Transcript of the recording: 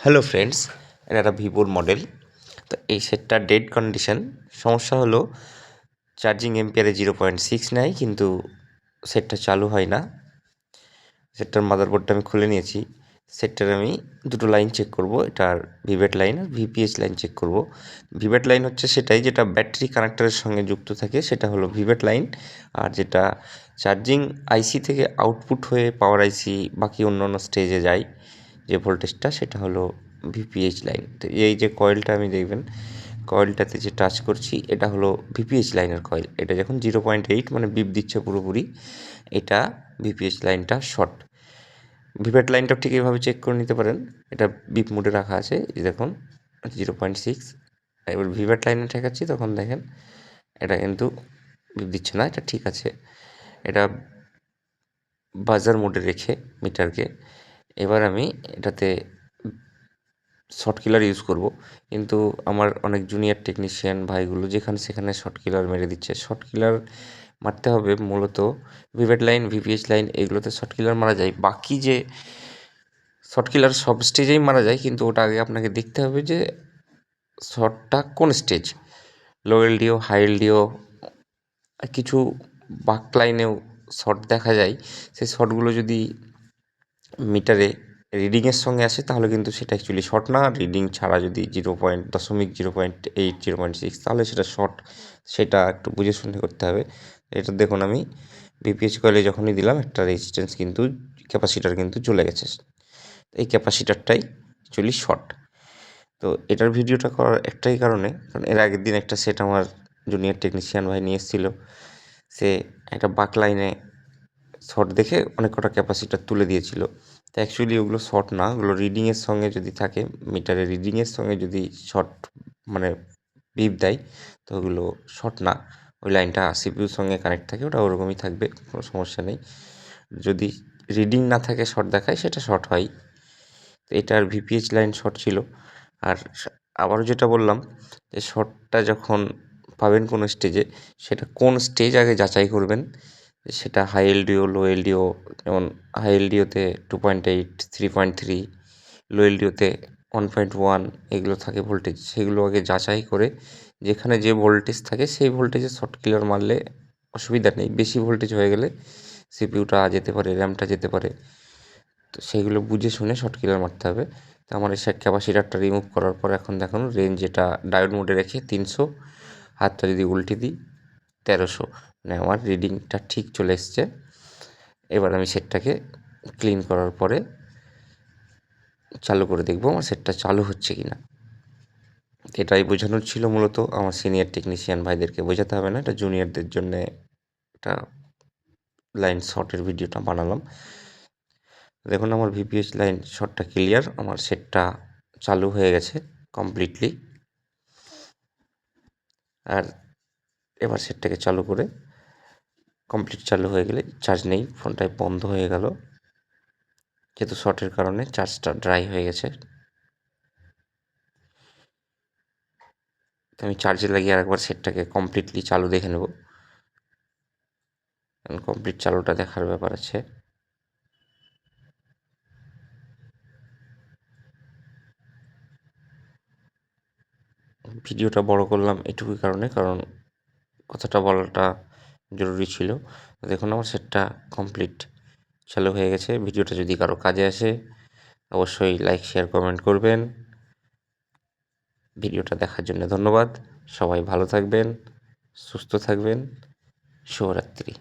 Hello friends, এটা একটা ভিভোর মডেল। তো এই সেটটার ডেড কন্ডিশন। সমস্যা হলো চার্জিং এম্পিয়ারে 0.6 নেয়, কিন্তু সেটটা চালু হয় না। সেটটার মাদারবোর্ডটা আমি খুলে নিয়েছি। সেটটার আমি দুটো লাইন চেক করব, এটার ভিভেট লাইন আর ভিপিএইচ লাইন চেক করব। ভিভেট লাইন হচ্ছে সেটাই যেটা ব্যাটারি কানেক্টরের সঙ্গে যুক্ত থাকে, সেটা হলো ভিভেট লাইন। আর যেটা চার্জিং আইসি থেকে আউটপুট হয়ে পাওয়ার আইসি বাকি অন্য অন্য স্টেজে যায় যে ভোল্টেজটা, সেটা হলো ভিপিএইচ লাইন। তো এই যে কয়েলটা আমি দেখবেন, কয়েলটাতে যে টাচ করছি এটা হলো ভিপিএইচ লাইনের কয়েল। এটা যখন 0.8 মানে বিপ দিচ্ছে পুরোপুরি, এটা ভিপিএইচ লাইনটা শর্ট। ভিভেট লাইনটাও ঠিক এভাবে চেক করে নিতে পারেন। এটা বিপ মোডে রাখা আছে, এই দেখুন 0.6। এবার ভিভেট লাইনে ঠেকাচ্ছি, তখন দেখেন এটা কিন্তু বিপ দিচ্ছে না, এটা ঠিক আছে। এটা বাজার মোডে রেখে মিটারকে এবার আমি এটাতে শর্ট কিলার ইউজ করব। কিন্তু আমার অনেক জুনিয়র টেকনিশিয়ান ভাইগুলো যেখানে সেখানে শর্ট কিলার মেরে দিচ্ছে। শর্ট কিলার মারতে হবে মূলত ভিভেট লাইন, ভিপিএইচ লাইন, এগুলোতে শর্ট কিলার মারা যায়। বাকি যে শর্ট কিলার সব স্টেজেই মারা যায়, কিন্তু ওটা আগে আপনাকে দেখতে হবে যে শর্টটা কোন স্টেজ। লো এলডিও, হাই এলডিও, কিছু বাক লাইনেও শর্ট দেখা যায়। সেই শর্টগুলো যদি মিটারে রিডিংয়ের সঙ্গে আসে তাহলে কিন্তু সেটা অ্যাকচুয়ালি শর্ট না। রিডিং ছাড়া যদি 0.8, 0.6 তাহলে সেটা শর্ট। সেটা একটু বুঝে শুনে করতে হবে। এটা দেখুন, আমি ভিপিএইচ কয়েলে যখনই দিলাম একটা রেজিস্ট্যান্স কিন্তু ক্যাপাসিটার কিন্তু চলে গেছে। এই ক্যাপাসিটারটাই অ্যাকচুয়ালি শর্ট। তো এটার ভিডিওটা করার একটাই কারণে, কারণ এর আগের দিন একটা সেট আমার জুনিয়র টেকনিশিয়ান ভাই নিয়ে এসেছিল। সে একটা বাক লাইনে শর্ট দেখে অনেক কটা ক্যাপাসিটার তুলে দিয়েছিল। তো অ্যাকচুয়ালি ওগুলো শর্ট না, ওগুলো রিডিংয়ের সঙ্গে যদি থাকে, মিটারের রিডিংয়ের সঙ্গে যদি শর্ট মানে বিপ দেয়, তো ওগুলো শর্ট না। ওই লাইনটা সিপিইউর সঙ্গে কানেক্ট থাকে, ওটা ওরকমই থাকবে, কোনো সমস্যা নেই। যদি রিডিং না থাকে শর্ট দেখায়, সেটা শর্ট হয়। তো এটার ভিপিএইচ লাইন শর্ট ছিল। আর আবারও যেটা বললাম, যে শর্টটা যখন পাবেন কোনো স্টেজে, সেটা কোন স্টেজ আগে যাচাই করবেন। সেটা হাই এলডিও, লো এলডিও। যেমন হাই এলডিওতে 2.8, 3.3, লো এলডিওতে 1.1 এগুলো থাকে ভোল্টেজ। সেগুলো আগে যাচাই করে যেখানে যে ভোল্টেজ থাকে সেই ভোল্টেজে শর্ট কিলার মারলে অসুবিধা নেই। বেশি ভোল্টেজ হয়ে গেলে সিপিইউটা যেতে পারে, র্যামটা যেতে পারে। তো সেইগুলো বুঝে শুনে শর্ট কিলার মারতে হবে। তো আমার এই ক্যাপাসিটারটা রিমুভ করার পর এখন দেখুন রেঞ্জ, যেটা ডায়োড মোডে রেখে 300, হাতটা যদি উল্টে দিই 1300, মানে আমার রিডিংটা ঠিক চলে এসছে। এবার আমি সেটটাকে ক্লিন করার পরে চালু করে দেখব আমার সেটটা চালু হচ্ছে কি না। এটাই বোঝানোর ছিল মূলত। আমার সিনিয়র টেকনিশিয়ান ভাইদেরকে বোঝাতে হবে না, এটা জুনিয়রদের জন্যে একটা লাইন শর্টের ভিডিওটা বানালাম। দেখুন আমার ভিপিএইচ লাইন শর্টটা ক্লিয়ার, আমার সেটটা চালু হয়ে গেছে কমপ্লিটলি। আর এবার সেটটাকে চালু করে কমপ্লিট চালু হয়ে গেলে, চার্জ নেই, ফোনটায় বন্ধ হয়ে গেল, যেহেতু শর্টের কারণে চার্জটা ড্রাই হয়ে গেছে। তো আমি চার্জে লাগিয়ে আরেকবার সেটটাকে কমপ্লিটলি চালু দেখে নেব। কমপ্লিট চালুটা দেখার ব্যাপার আছে। ভিডিওটা বড় করলাম এটুকুই কারণে, কারণ কথাটা বলাটা জরুরি ছিল। দেখুন আমার সেটটা কমপ্লিট চালু হয়ে গেছে। ভিডিওটা যদি কারো কাজে আসে অবশ্যই লাইক, শেয়ার, কমেন্ট করবেন। ভিডিওটা দেখার জন্য ধন্যবাদ। সবাই ভালো থাকবেন, সুস্থ থাকবেন। শুভরাত্রি।